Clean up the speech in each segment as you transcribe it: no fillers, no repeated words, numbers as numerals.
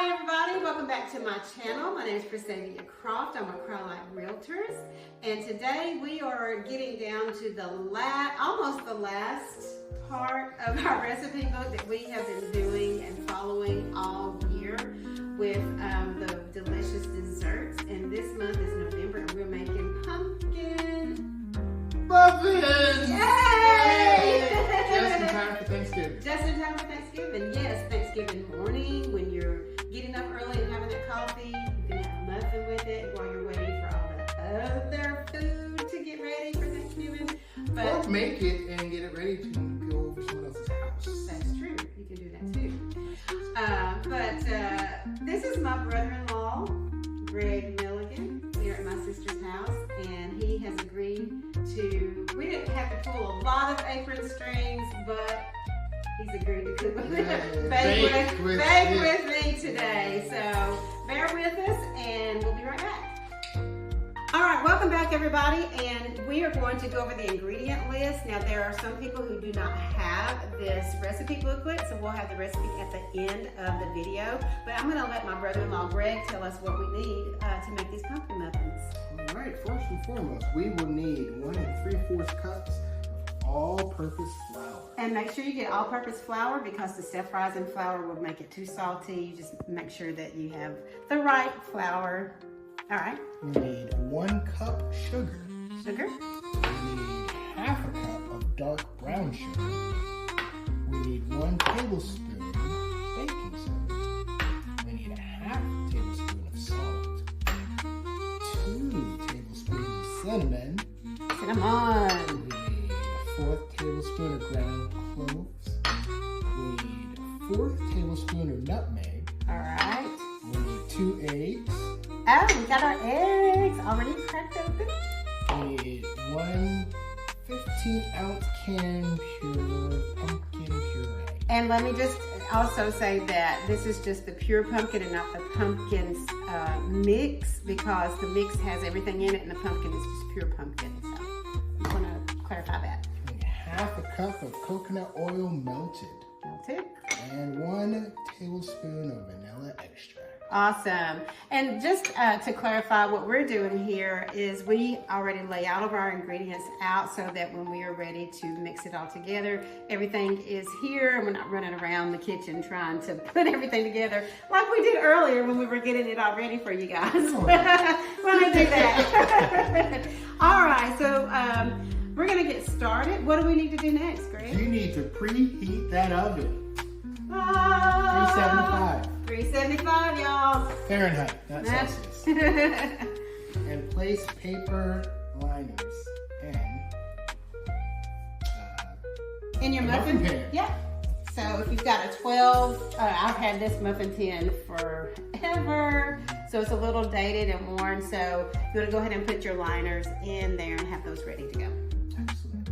Hi everybody, welcome back to my channel. My name is Preheat Croft. I'm with Crye-Leike Realtors, and today we are getting down to the almost the last part of our recipe book that we have been doing and following all year with the delicious desserts. And this month is November, and we're making pumpkin muffins! Yay! Just in time for Thanksgiving. Just in time for Thanksgiving, yes. Thanksgiving morning, when you're getting up early and having that coffee, you can have a muffin with it while you're waiting for all the other food to get ready for Thanksgiving. Or make it and get it ready to go over someone else's house. That's true. You can do that too. This is my brother-in-law, Milligan, here at my sister's house, and he has agreed to, we didn't have to pull a lot of apron strings, but he's agreed to cook with bake with me today. So bear with us and we'll be right back. All right, welcome back everybody, and we are going to go over the ingredient list. Now there are some people who do not have this recipe booklet, so we'll have the recipe at the end of the video. But I'm gonna let my brother-in-law Greg tell us what we need to make these pumpkin muffins. All right, first and foremost, we will need 1 3/4 cups of all-purpose flour. And make sure you get all-purpose flour, because the self-rising flour will make it too salty. You just make sure that you have the right flour. All right. We need 1 cup sugar. Sugar. We need 1/2 cup of dark brown sugar. We need 1 tablespoon baking soda. We need 1/2 tablespoon of salt. 2 tablespoons of cinnamon. Cinnamon. We need 1/4 tablespoon of ground cloves. We need 1/4 tablespoon of nutmeg. All right. We need 2 eggs. Oh, we got our eggs already cracked open. We need 1 15-ounce can pure pumpkin puree. And let me just also say that this is just the pure pumpkin and not the pumpkin mix, because the mix has everything in it and the pumpkin is just pure pumpkin. So I want to clarify that. We need 1/2 cup of coconut oil melted. Melted. And 1 tablespoon of vanilla extract. Awesome. And just to clarify, what we're doing here is we already lay all of our ingredients out so that when we are ready to mix it all together, everything is here and we're not running around the kitchen trying to put everything together like we did earlier when we were getting it all ready for you guys. We're going to do that. All right, so we're going to get started. What do we need to do next, Greg? You need to preheat that oven. 375. 375, y'all. Fahrenheit, not Celsius. And place paper liners in your muffin pan. Yeah. So if you've got a 12, I've had this muffin tin forever, so it's a little dated and worn. So you want to go ahead and put your liners in there and have those ready to go. Excellent.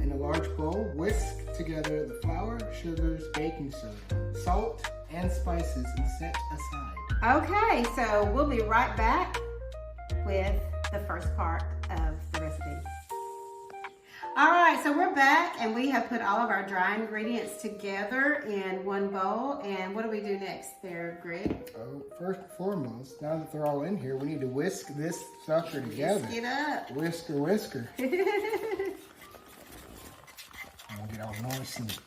In a large bowl, whisk together the flour, sugars, baking soda, salt, and spices, and set aside. Okay, so we'll be right back with the first part of the recipe. All right, so we're back, and we have put all of our dry ingredients together in one bowl. And what do we do next there, Greg? Oh, first and foremost, now that they're all in here, we need to whisk this sucker together. Whisk it up. Whisker. I'll get all nice and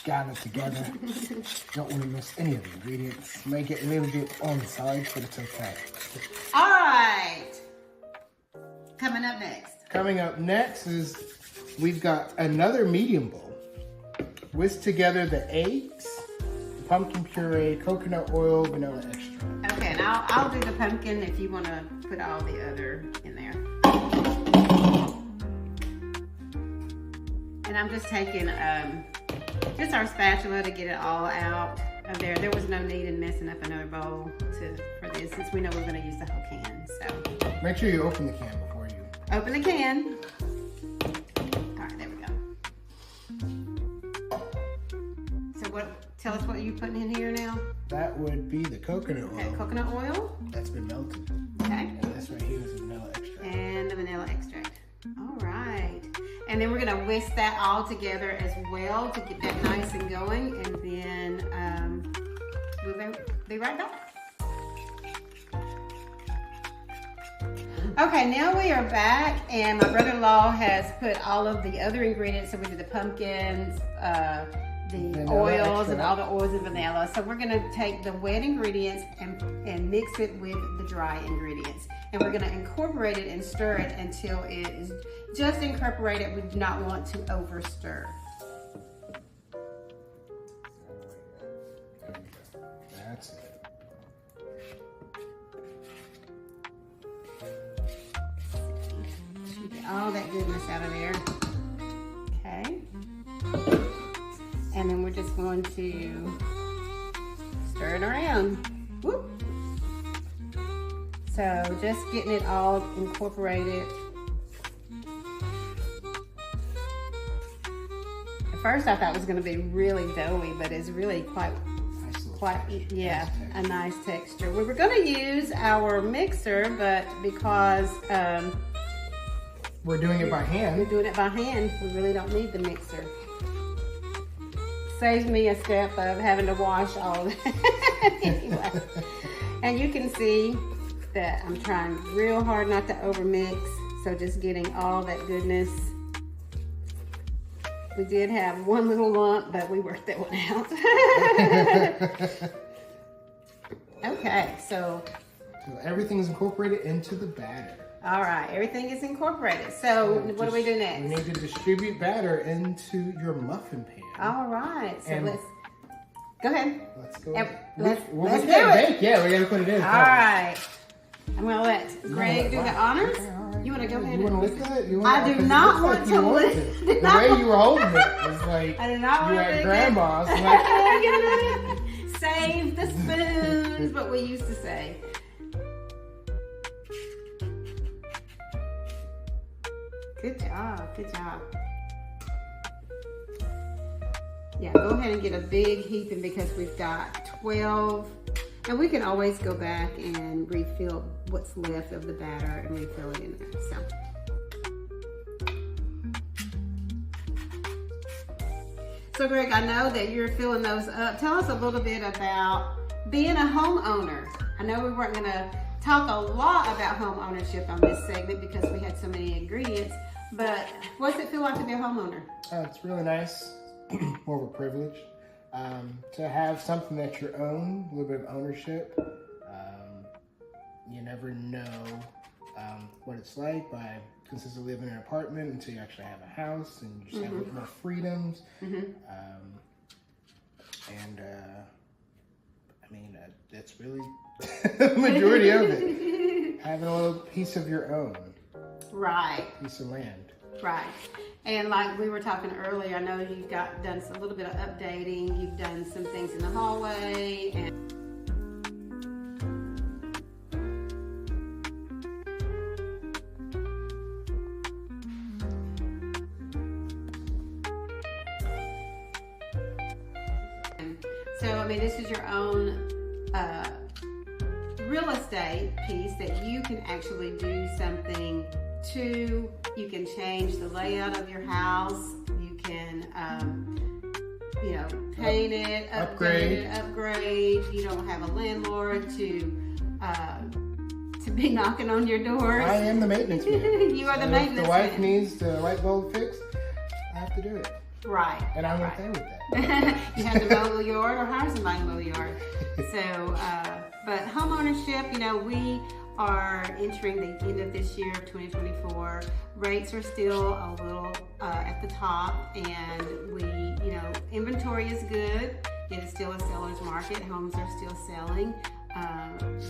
gathered together. Don't want to miss any of the ingredients. May get a little bit on the side, but it's okay. All right. Coming up next. Coming up next is we've got another medium bowl. Whisk together the eggs, pumpkin puree, coconut oil, vanilla extract. Okay, and I'll do the pumpkin if you want to put all the other in there. And I'm just taking just our spatula to get it all out of there. There was no need in messing up another bowl for this, since we know we're going to use the whole can. So make sure you open the can before you open the can. All right, there we go. So tell us what you're putting in here now. That would be the coconut oil. Okay, coconut oil. That's been melted. Okay. And this right here is the vanilla extract. And the vanilla extract. All right. And then we're going to whisk that all together as well to get that nice and going. And then Be right back. Okay, now we are back, and my brother-in-law has put all of the other ingredients. So we did the pumpkins, the vanilla oils, extract. and all the oils and vanilla. So we're gonna take the wet ingredients and mix it with the dry ingredients. And we're gonna incorporate it and stir it until it is just incorporated. We do not want to over stir. That's it. Get all that goodness out of there. Okay. And then we're just going to stir it around. Whoop. So just getting it all incorporated. At first I thought it was going to be really doughy, but it's really quite, yeah, a nice texture. We were going to use our mixer, but because we're doing it by hand. we're doing it by hand, we really don't need the mixer. Saves me a step of having to wash all of that. Anyway. And you can see that I'm trying real hard not to overmix, so just getting all that goodness. We did have one little lump, but we worked that one out. Okay, so everything's incorporated into the batter. all right, everything is incorporated. So what do we do We next? need to distribute batter into your muffin pan. All right, so And- let's go ahead. Let's go. Let's we do gotta it. bake. Yeah, we gotta put it in. All right, I'm gonna let Greg do the Wow. honors. Okay, all right. You want to go ahead? You want to and lift that? You I wanna- do 'cause it not looks want like to you want lift- to. did The not way want- you were holding it was like I did not you want to at lift it. grandma's. Like, Save the spoons, what we used to say. Good job, good job. Yeah, go ahead and get a big heaping because we've got 12. And we can always go back and refill what's left of the batter and refill it in there. So Greg, I know that you're filling those up. Tell us a little bit about being a homeowner. I know we weren't gonna talk a lot about home ownership on this segment because we had so many ingredients, but what's it feel like to be a homeowner? it's really nice. More of a privilege to have something that you own, a little bit of ownership. You never know what it's like by consistently living in an apartment until you actually have a house and you just have a little more freedoms. I mean, that's really the majority of it. Having a little piece of your own. Right. Piece of land. Right. And like we were talking earlier, I know you've done a little bit of updating. You've done some things in the hallway and so, I mean, this is your own real estate piece that you can actually do something to. You can change the layout of your house. You can, you know, paint it, upgrade. You don't have a landlord to be knocking on your door. I am the maintenance man. You are the So maintenance if the wife man. needs the light bulb fixed, I have to do it. Right. And I'm right. okay with that. You have to mow the yard or hire somebody to mow the yard. So, but home ownership, you know, we are entering the end of this year of 2024. Rates are still a little at the top, and we, you know, inventory is good. It is still a seller's market. Homes are still selling.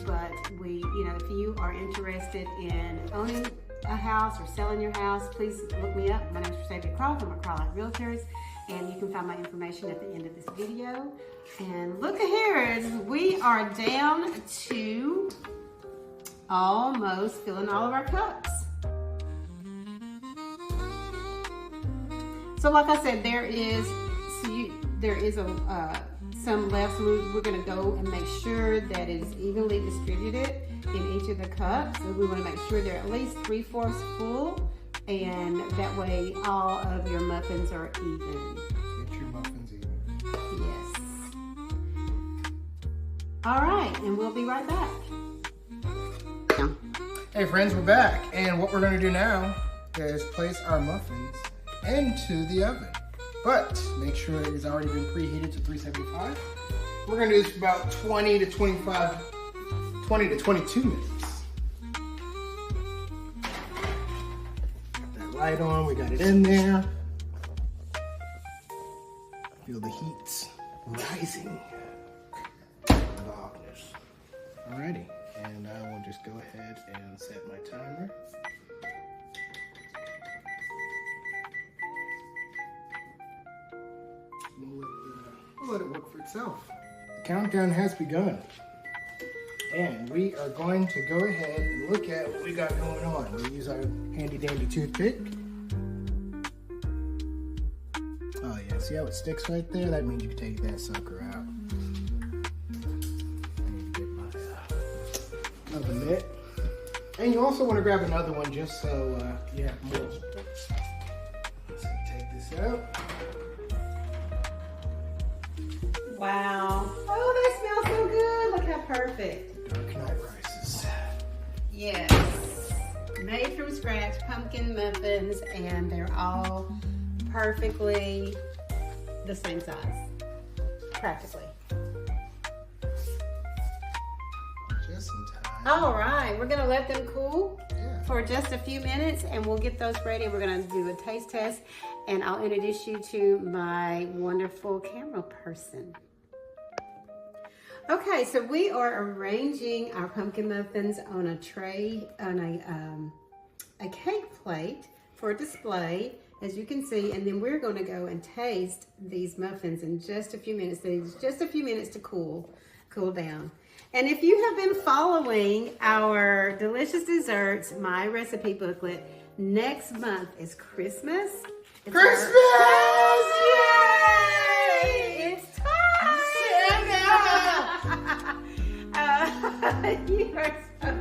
But we, you know, if you are interested in owning a house or selling your house, please look me up. My name is Crye-Leike. I'm at Crye-Leike Realtors, and you can find my information at the end of this video. And look here, we are down to almost filling all of our cups. So like I said, there is some left, so we're going to go and make sure that it is evenly distributed in each of the cups. So we want to make sure they're at least 3/4 full, and that way all of your muffins are even. Get your muffins even. Yes. All right, and we'll be right back. Hey friends, we're back. And what we're gonna do now is place our muffins into the oven. But make sure it has already been preheated to 375. We're gonna do this for about 20 to 22 minutes. Got that light on, we got it in there. Feel the heat rising. Darkness. Alrighty, and I will just go ahead and set my timer. We'll let it work for itself. The countdown has begun. And we are going to go ahead and look at what we got going on. We use our handy dandy toothpick. Oh yeah, see how it sticks right there? That means you can take that sucker out. I need to get my oven mitt. And you also want to grab another one just so you have more. So take this out. Wow. Oh, they smell so good. Look how perfect. Dark night rices. Yes. Made from scratch pumpkin muffins, and they're all perfectly the same size. Practically. Just in time. All right, we're gonna let them cool for just a few minutes, and we'll get those ready. We're gonna do a taste test, and I'll introduce you to my wonderful camera person. Okay, so we are arranging our pumpkin muffins on a tray, on a cake plate for display, as you can see, and then we're going to go and taste these muffins in just a few minutes. There's just a few minutes to cool down. And if you have been following our delicious desserts, my recipe booklet, next month is Christmas. It's Christmas! Yay! It's time! You are so,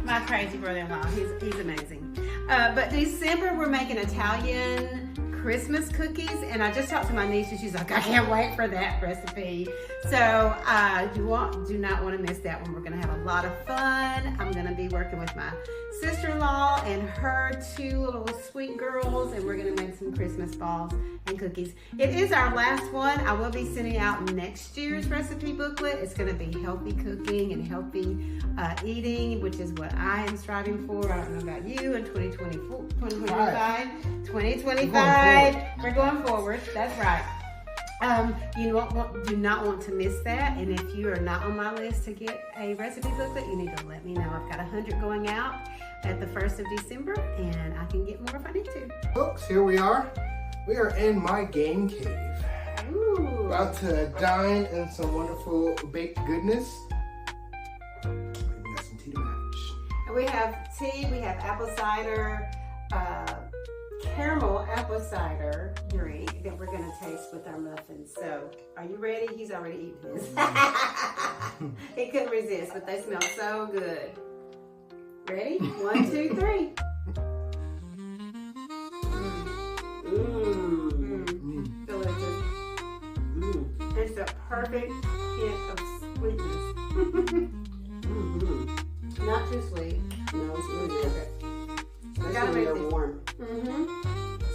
my crazy brother-in-law, he's amazing. But December, we're making Italian Christmas cookies, and I just talked to my niece, and she's like, I can't wait for that recipe. So do not want to miss that one. We're going to have a lot of fun. I'm going to be working with my sister-in-law and her two little sweet girls, and we're going to make some Christmas balls and cookies. It is our last one. I will be sending out next year's recipe booklet. It's going to be healthy cooking and healthy eating, which is what I am striving for. I don't know about you in 2024, 2025, 2025. We're going forward. That's right. You do not want to miss that. And if you are not on my list to get a recipe booklet, you need to let me know. I've got 100 going out at the 1st of December, and I can get more if I need to. Folks, here we are. We are in my game cave. Ooh. About to dine in some wonderful baked goodness. We got some tea to match. And we have tea, we have apple cider, caramel apple cider drink that we're going to taste with our muffins. So, are you ready? He's already eaten his. He couldn't resist, but they smell so good. Ready? 1, 2, 3. Delicious. It's a perfect hint of sweetness. Not too sweet. No, it's really good. I gotta make it this warm.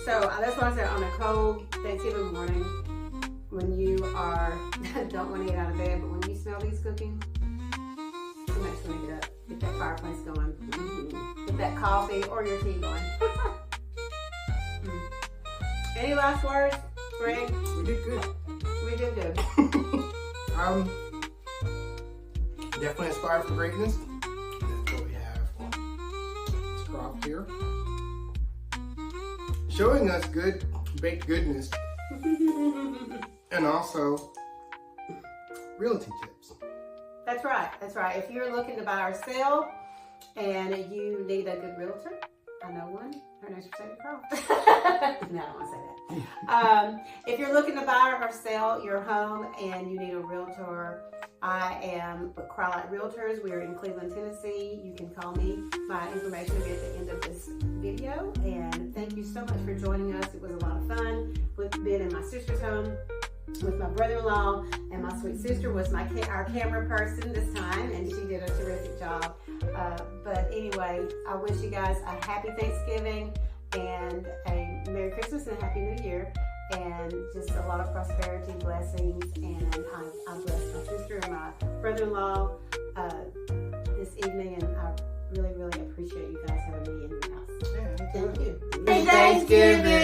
So that's why I said on a cold Thanksgiving morning, when you don't want to get out of bed, but when you smell these cooking, it makes me get up, get that fireplace going, get that coffee or your tea going. Any last words, Greg? We did good. We did good. Definitely aspire for greatness. That's what we have. This crop here. Showing us good baked goodness. And also realty tips. That's right. That's right. If you're looking to buy or sell and you need a good realtor, I know one. Her name's Sadie Croft. No, I don't want to say that. If you're looking to buy or sell your home and you need a realtor, I am with Crye-Leike Realtors. We are in Cleveland, Tennessee. You can call me. My information will be at the end of this video. And thank you so much for joining us. It was a lot of fun. We've been in my sister's home with my brother-in-law, and my sweet sister was our camera person this time, and she did a terrific job. But anyway, I wish you guys a happy Thanksgiving and a Merry Christmas and a Happy New Year, and just a lot of prosperity, blessings, and I bless my sister and my brother-in-law this evening, and I really, really appreciate you guys having me in your house. Yeah, Thank you. Happy Thanksgiving.